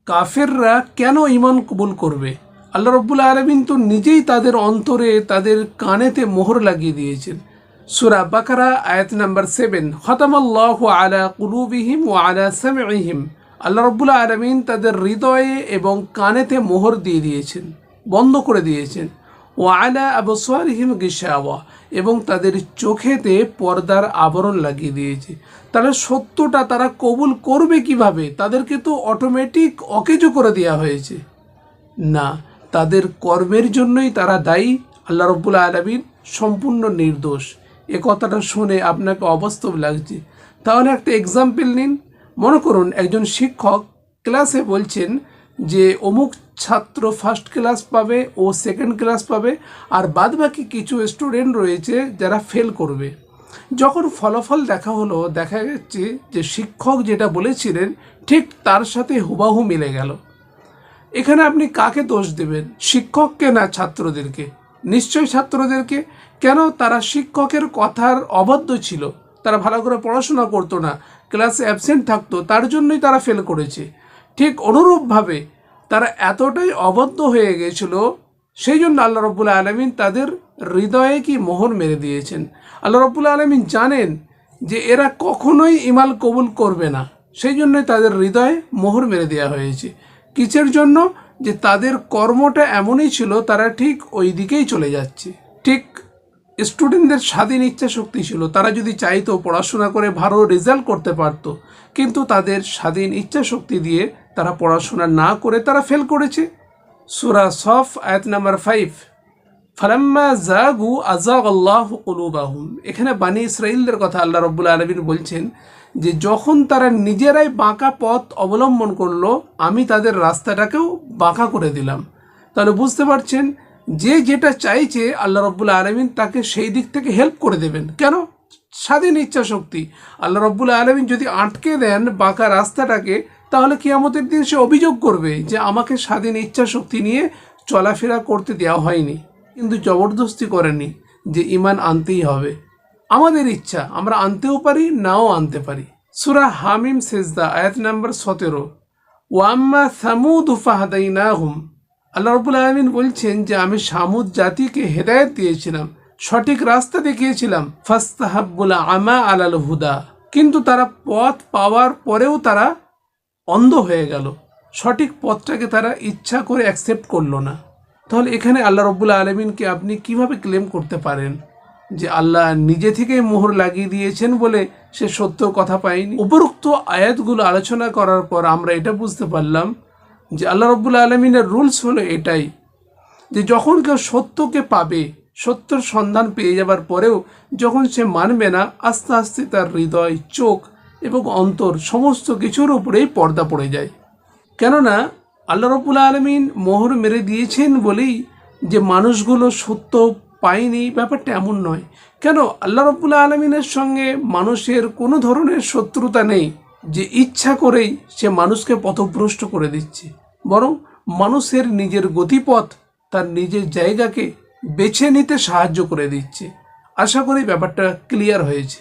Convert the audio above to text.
কাফেররা কেন ঈমান কবুল করবে? আল্লাহ রাব্বুল আলামিন তো নিজেই তাদের অন্তরে, তাদের কানেতে মোহর লাগিয়ে দিয়েছেন। সূরা বাকারা আয়াত নাম্বার 7, খতামাল্লাহু আলা কুলুবিহিম ওয়া আলা সামঈহিম। আল্লাহ রাব্বুল আলামিন তাদের হৃদয়ে এবং কানেতে মোহর দিয়ে দিয়েছেন, বন্ধ করে দিয়েছেন। ওয়া আলা আবসারিহিম গিশাওয়া, এবং তাদের চোখেতে পর্দার আবরণ লাগিয়ে দিয়েছে। তাহলে সত্যটা তারা কবুল করবে কিভাবে? তাদেরকে তো অটোমেটিক অকেজো করে দেওয়া হয়েছে। না, তাদের কর্মের জন্যই তারা দায়ী। আল্লাহ রাব্বুল আলামিন সম্পূর্ণ নির্দোষ। এ কথাটা শুনে আপনাকে অবাস্তব লাগছে। তাহলে একটা এক্সাম্পল নিন। মনে করুন একজন শিক্ষক ক্লাসে বলছেন যে অমুক ছাত্র ফার্স্ট ক্লাস পাবে ও সেকেন্ড ক্লাস পাবে, আর বাদবাকি কিছু স্টুডেন্ট রয়েছে যারা ফেল করবে। যখন ফলাফল দেখা হলো, দেখা যাচ্ছে যে শিক্ষক যেটা বলেছিলেন ঠিক তার সাথে হুবাহু মিলে গেল। এখানে আপনি কাকে দোষ দেবেন? শিক্ষককে না ছাত্রদেরকে? নিশ্চয়ই ছাত্রদেরকে। কেন? তারা শিক্ষকের কথার অবাধ্য ছিল, তারা ভালো করে পড়াশোনা করতো না, ক্লাসে অ্যাবসেন্ট থাকতো, তার জন্যই তারা ফেল করেছে। ঠিক অনুরূপভাবে তারা এতটাই অবাধ্য হয়ে গেছিল, সেই জন্য আল্লাহ রাব্বুল আলামিন তাদের হৃদয়ে কি মোহর মেরে দিয়েছেন। আল্লাহ রাব্বুল আলামিন জানেন যে এরা কখনোই ঈমান কবুল করবে না, সেই জন্যই তাদের হৃদয়ে মোহর মেরে দেওয়া হয়েছে। কিসের জন্য? যে তাদের কর্মটা এমনই ছিল, তারা ঠিক ওই দিকেই চলে যাচ্ছে। ঠিক স্টুডেন্টদের স্বাধীন ইচ্ছা শক্তি ছিল, তারা যদি চাইতো পড়াশোনা করে ভালো রেজাল্ট করতে পারতো, কিন্তু তাদের স্বাধীন ইচ্ছা শক্তি দিয়ে তারা পড়াশোনা না করে তারা ফেল করেছে। সূরা সফ আয়াত নাম্বার 5, ফালাম্মা জাগু আযাগাল্লাহু কুলুবাহুম। এখানে বানি ইসরাঈলদের কথা আল্লাহ রাব্বুল আলামিন বলছেন যে যখন তারা নিজেরাই বাঁকা পথ অবলম্বন করলো, আমি তাদের রাস্তাটাকেও বাঁকা করে দিলাম। তাহলে বুঝতে পারছেন যে যেটা চাইছে আল্লাহ রাব্বুল আলামিন তাকে সেই দিক থেকে হেল্প করে দেবেন। কেন? স্বাধীন ইচ্ছা শক্তি। আল্লাহ রাব্বুল আলামিন যদি আটকে দেন বাঁকা রাস্তাটাকে, তাহলে কিয়ামতের দিন সে অভিযোগ করবে যে আমাকে স্বাধীন ইচ্ছা শক্তি নিয়ে চলাফেরা করতে দেওয়া হয়নি, কিন্তু জবরদস্তি করেনি যে ঈমান আনতেই হবে। আমাদের ইচ্ছা, আমরা আনতেও পারি, নাও আনতে পারি। সূরা হামিম সেজদা আয়াত নাম্বার 17, ওয়াম্মা সামুদ ফাহাদাইনাহুম। আল্লাহ রাব্বুল আলামিন বলছেন যে আমি সামুদ জাতিকে হেদায়েত দিয়েছিলাম, সঠিক রাস্তা দেখিয়েছিলাম। ফাস্তাহাব্বুল আমা আলাল হুদা, কিন্তু তারা পথ পাওয়ার পরেও তারা অন্ধ হয়ে গেল, সঠিক পথটাকে তারা ইচ্ছা করে অ্যাকসেপ্ট করলো না। তাহলে এখানে আল্লাহ রাব্বুল আলামিনকে আপনি কিভাবে ক্লেম করতে পারেন যে আল্লাহ নিজে থেকেই মোহর লাগিয়ে দিয়েছেন বলে সে সত্য কথা পায়নি? উপরোক্ত আয়াতগুলো আলোচনা করার পর আমরা এটা বুঝতে পারলাম যে আল্লাহ রাব্বুল আলামিনের রুলস হলো এটাই, যে যখন কেউ সত্যকে পাবে, সত্যর সন্ধান পেয়ে যাবার পরেও যখন সে মানবে না, আস্তে আস্তে তার হৃদয়, চোখ এবং অন্তর সমস্ত কিছুর উপরেই পর্দা পড়ে যায়। কেননা আল্লাহ রাব্বুল আলামিন মোহর মেরে দিয়েছেন বলেই যে মানুষগুলো সত্য পায়নি, ব্যাপারটা এমন নয়। কেন? আল্লাহ রাব্বুল আলামিনের সঙ্গে মানুষের কোনো ধরনের শত্রুতা নেই যে ইচ্ছা করেই সে মানুষকে পথভ্রষ্ট করে দিচ্ছে, বরং মানুষের নিজের গতিপথ, তার নিজের জায়গাকে বেছে নিতে সাহায্য করে দিচ্ছে। আশা করি ব্যাপারটা ক্লিয়ার হয়েছে।